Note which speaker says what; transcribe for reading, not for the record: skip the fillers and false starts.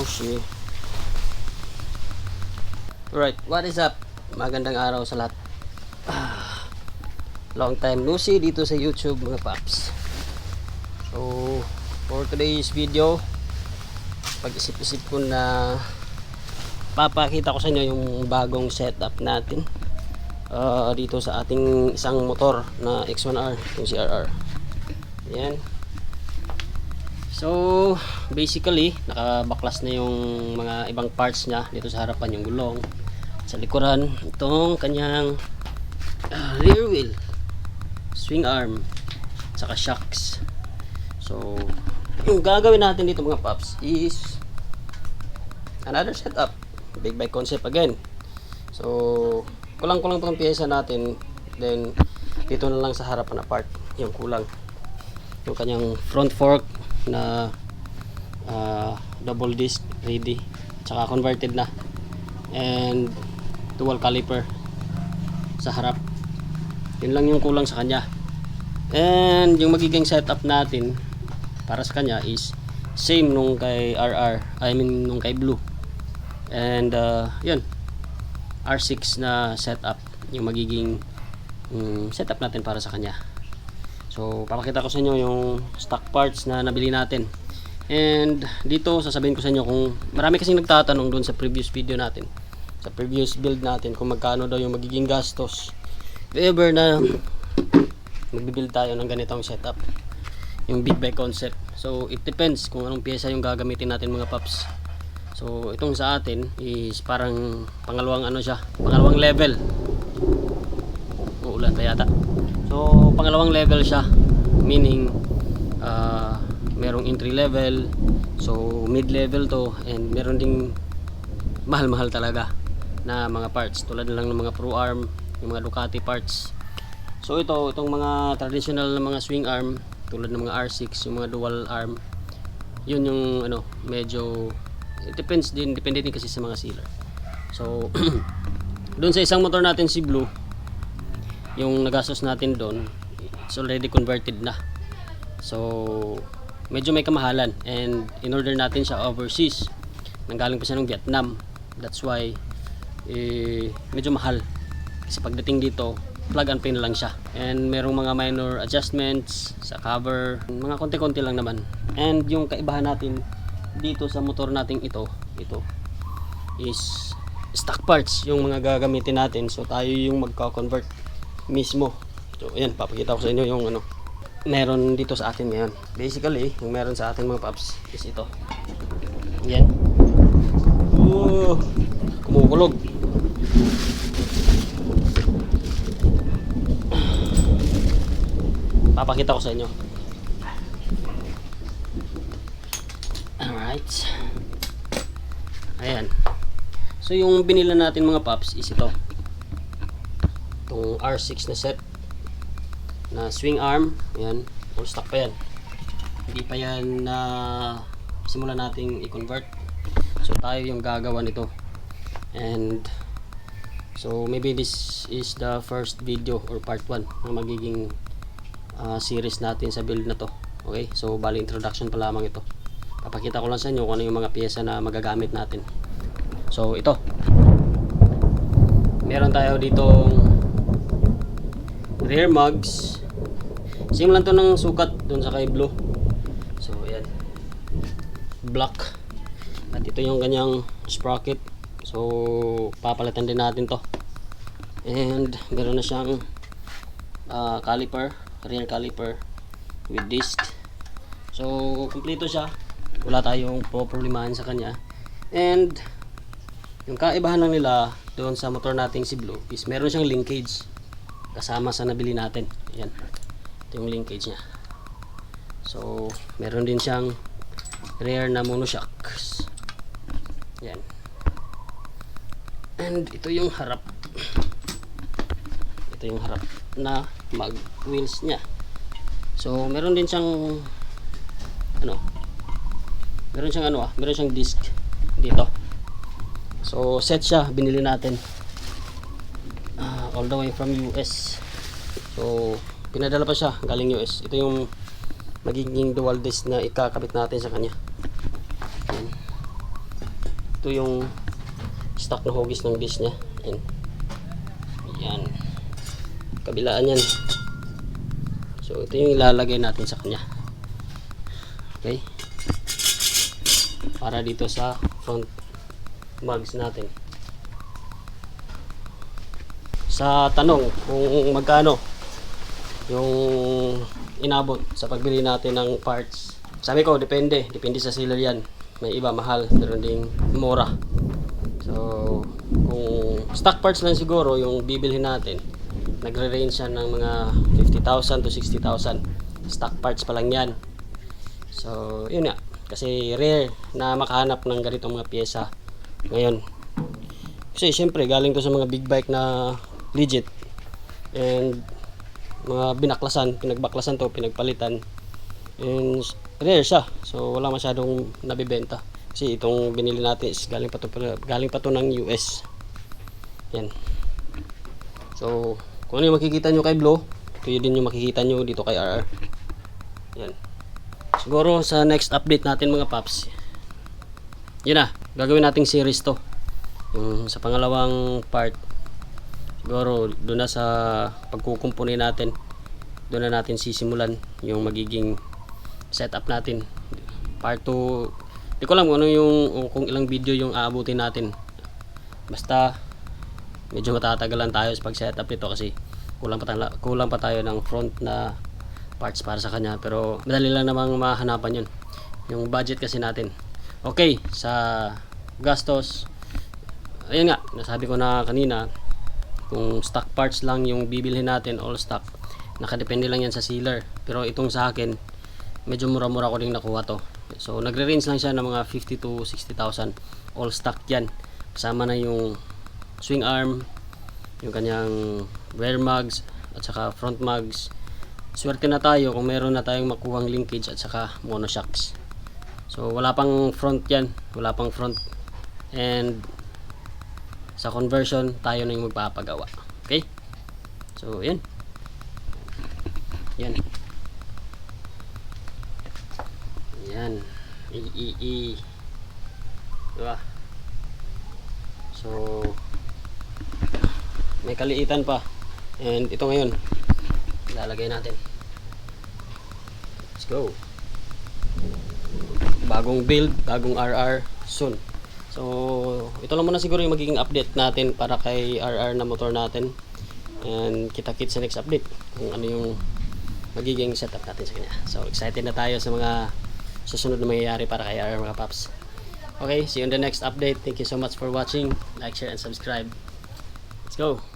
Speaker 1: Nushi. Alright, what is up? Magandang araw sa lahat. Long time no see dito sa YouTube mga paps. So for today's video, pag-isip-isip ko na papakita ko sa inyo yung bagong setup natin dito sa ating isang motor na X1R, yung CRR. Yan. So basically nakabaklas na yung mga ibang parts nya dito sa harapan, yung gulong, sa likuran itong kanyang rear wheel, swing arm, saka shocks. So yung gagawin natin dito mga paps is another setup, big bike concept again. So kulang-kulang itong pyesa natin, then dito na lang sa harapan na part yung kulang, yung kanyang front fork na double disc ready, tsaka converted na, and dual caliper sa harap. Yun lang yung kulang sa kanya. And yung magiging setup natin para sa kanya is same nung kay RR, nung kay Blue. And yun, R6 na setup yung magiging setup natin para sa kanya. So papakita ko sa inyo yung stock parts na nabili natin. And dito sasabihin ko sa inyo kung marami kasing nagtatanong doon sa previous video natin, sa previous build natin, kung magkano daw yung magiging gastos if ever na magbibuild tayo ng ganitong setup, yung big bike concept. So it depends kung anong pyesa yung gagamitin natin mga paps. So itong sa atin is parang pangalawang pangalawang level. Uulan pa yata. So pangalawang level siya, meaning merong entry level, so mid level to, and meron ding mahal-mahal talaga na mga parts tulad na lang ng mga Pro Arm, yung mga Ducati parts. So itong mga traditional na mga swing arm tulad ng mga R6, yung mga dual arm, yun yung medyo depende din kasi sa mga sealer. So doon sa isang motor natin si Blue, yung nagastos natin doon, it's already converted na. So medyo may kamahalan, and in order natin siya overseas, nanggaling pa siya ng Vietnam. That's why medyo mahal, kasi pagdating dito plug and play na lang siya, and merong mga minor adjustments sa cover, mga konti-konti lang naman. And yung kaibahan natin dito sa motor nating ito is stock parts yung mga gagamitin natin. So tayo yung magka-convert mismo. So ayan, papakita ko sa inyo yung meron dito sa atin ngayon. Basically yung meron sa atin mga paps is ito. Yan. Kumukulog. Papakita ko sa inyo. Alright. Ayan. So yung binila natin mga paps is ito, itong R6 na set na swing arm. Ayan, full stock pa yan, hindi pa yan na simulan nating i-convert. So tayo yung gagawa nito, and so maybe this is the first video or part 1 ng magiging series natin sa build na to. Okay, so bali introduction pa lamang ito. Papakita ko lang sa inyo kung ano yung mga pyesa na magagamit natin. So ito, meron tayo ditong rear mugs. Simulan to ng sukat dun sa kay Blue. So ayan, black. At ito yung kanyang sprocket. So papalitan din natin to. And meron na siyang caliper, rear caliper with disc. So kompleto siya, wala tayong problemahan sa kanya. And yung kaibahan lang nila doon sa motor nating si Blue is meron siyang linkage kasama sa nabili natin. Ayan, ito yung linkage nya. So meron din siyang rear na monoshocks. Ayan. And ito yung harap. Ito yung harap na mag wheels nya. So meron din siyang meron siyang disc dito. So set siya, binili natin all the way from US. So pinadala pa siya galing US. Ito yung magiging dual disc na ikakabit natin sa kanya. Ayan. Ito yung stock na hugis ng disc niya. Yan. Yan. Kabilaan yan. So ito yung ilalagay natin sa kanya. Okay. Para dito sa front mugs natin. Sa tanong kung magkano yung inabot sa pagbili natin ng parts, sabi ko depende sa seller yan. May iba mahal, meron ding mura. So kung stock parts lang siguro yung bibilhin natin, nagre-range yan ng mga 50,000 to 60,000. Stock parts pa lang yan. So yun nga, kasi rare na makahanap ng ganitong mga pyesa ngayon. Kasi syempre galing to sa mga big bike na legit, and mga binaklasan, pinagbaklasan to, pinagpalitan, and rare siya. So wala masyadong nabibenta. Kasi itong binili natin is galing pa to ng US. Yan. So kung ano yung makikita nyo kay Blue, ito yun din yung makikita nyo dito kay RR. Yan. Siguro sa next update natin mga paps, yun na, gagawin nating series to. Yung sa pangalawang part, siguro doon na sa pagkukumpuni natin, doon na natin sisimulan yung magiging setup natin. Part 2, di ko alam kung ilang video yung aabutin natin. Basta medyo matatagalan tayo sa pag setup nito kasi kulang pa tayo ng front na parts para sa kanya, pero madali lang namang mahanapan yun, yung budget kasi natin. Okay, sa gastos, ayun nga, nasabi ko na kanina, kung stock parts lang yung bibilhin natin, all stock, nakadepende lang yan sa sealer. Pero itong sa akin, medyo mura-mura ko rin nakuha to. So nagre-range lang siya ng mga 50 to 60,000, all stock yan. Kasama na yung swing arm, yung kanyang rear mugs at saka front mugs. Swerte na tayo kung meron na tayong makuhang linkage at saka monoshocks. So wala pang front yan, wala pang front, and sa conversion tayo na yung magpapagawa. Okay, so yan yan diba? So may kaliitan pa, and ito ngayon lalagay natin. Let's go. Bagong build, bagong RR soon. So ito lang muna siguro yung magiging update natin para kay RR na motor natin, and kita-kits sa next update kung ano yung magiging setup natin sa kanya. So excited na tayo sa mga susunod na mangyayari para kay RR mga paps. Okay, see you in the next update. Thank you so much for watching. Like, share, and subscribe. Let's go.